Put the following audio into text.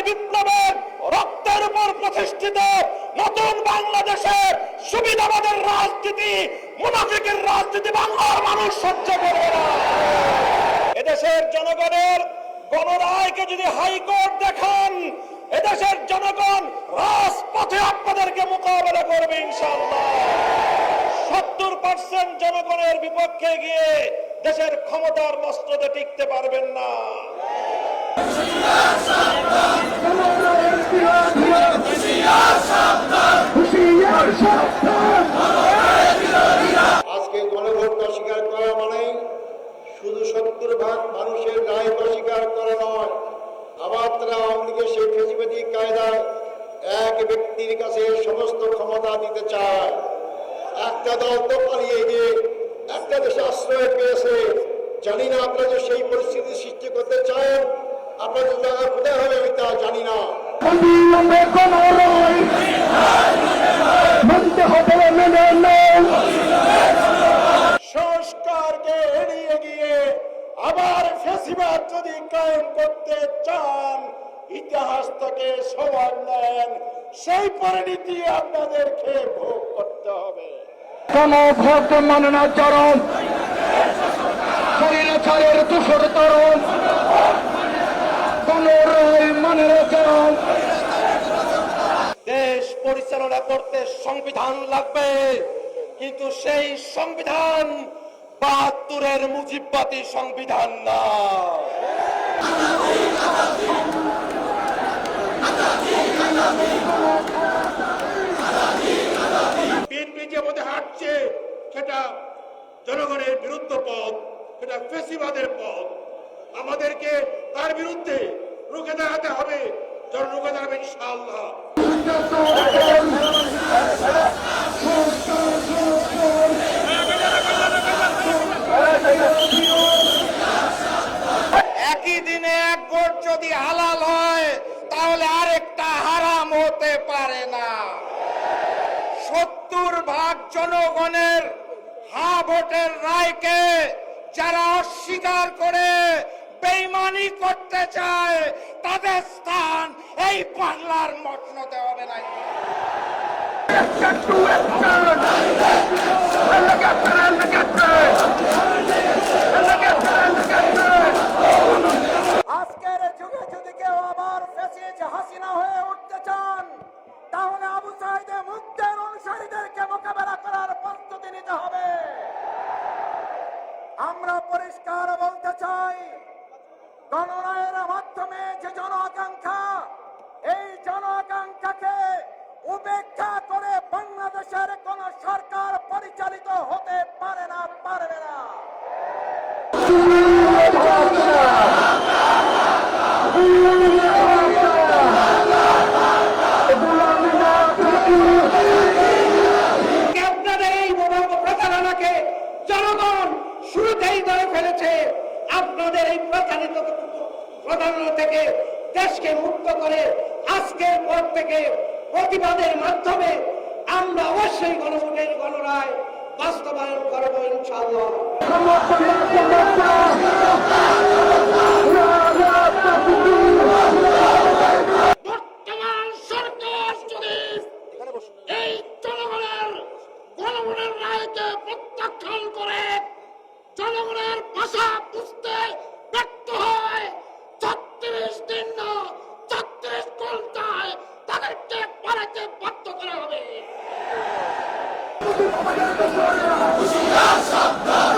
বিপ্লবের রক্তের উপর প্রতিষ্ঠিত নতুন বাংলাদেশের সুবিধাবাদের রাজনীতি, মুনাফিকের রাজনীতি বাংলার মানুষ সহ্য করবে না। এদেশের জনগণের গণরায়কে যদি হাইকোর্ট দেখান, এদেশের জনগণ রাজপথে আপনাদেরকে মোকাবেলা করবে ইনশাআল্লাহ। 70% জনগণের বিপক্ষে গিয়ে দেশের ক্ষমতার মস্তদে টিকতে পারবেন না। আজকে গণভোট অস্বীকার করা মানে শুধু 70% মানুষের রায় অস্বীকার করা নয়, আবার তারা আওয়ামী লীগের সেই ফেসিবাদী কায়দায় এক ব্যক্তির কাছে সমস্ত ক্ষমতা দিতে চায়। একটা দল তো পালিয়ে গিয়ে একটা দেশে আশ্রয় পেয়েছে। জানি না আপনারা যে সেই পরিস্থিতি সৃষ্টি করতে চান, আপনাদের জায়গা কোথায় হবে আমি তা জানি না। সংস্কারকে এড়িয়ে গিয়ে আবার ফেসিবাদ যদি কায়েম করতে চান, ইতিহাস থেকে সবার নেন, সেই পরিণতি আপনাদেরকে ভোগ করতে হবে। কোন ভোট মানে না চরম ছাড়ের তুষর তরম, কোন রায় মানে না চরম। দেশ পরিচালনা করতে সংবিধান লাগবে, কিন্তু সেই সংবিধান ৭২-এর মুজিববাদী সংবিধান না। বিএনপি যে পথে হাঁটছে সেটা জনগণের বিরুদ্ধ পথ, সেটা ফেসিবাদের পথ। আমাদেরকে তার বিরুদ্ধে রুখে দাঁড়াতে হবে, রুখে দাঁড়াবে ইনশাআল্লাহ। একই দিনে এক ভোট যদি হালাল হয়, তাহলে আরেকটা হারাম হতে পারে না। ৭০% জনগণের হা ভোটের রায়কে যারা অস্বীকার করে বেঈমানি করতে চায়, তাদের স্থান এই বাংলার মসনদে হবে না। আজকের যুগে যদি কেউ আবার ফ্যাসিস্ট হাসিনা হয়ে উঠতে চান, তাহলে আবু সাইদে মুক্তের অনুসারীদেরকে মোকাবেলা করার প্রস্তুতি নিতে হবে। আমরা পরিষ্কার বলতে চাই, গণরায়ের মাধ্যমে যে জন আকাঙ্ক্ষা, এই জন আকাঙ্ক্ষাকে উপেক্ষা করে বাংলাদেশের কোন সরকার পরিচালিত হতে পারে না, পারবে না। আপনাদের এই প্রতারণাকে জনগণ শুরুতেই ধরে ফেলেছে। আপনাদের এই প্রতারণা থেকে দেশকে মুক্ত করে আজকের পর থেকে প্রতিবাদের মাধ্যমে আমরা অবশ্যই গণভোটের গণরায় বাস্তবায়ন করব ইনশাআল্লাহ। বর্তমান সরকার যদি এই জনগণের গণভোটের রায়কে প্রত্যাখ্যান করে জনগণের ভাষা বুঝতে ব্যর্থ হয়, ৩৬ দিন না ৩৬ ঘন্টায় তাদেরকে পালাতে বাধ্য করা হবে। হুঁশিয়ার সাবধান,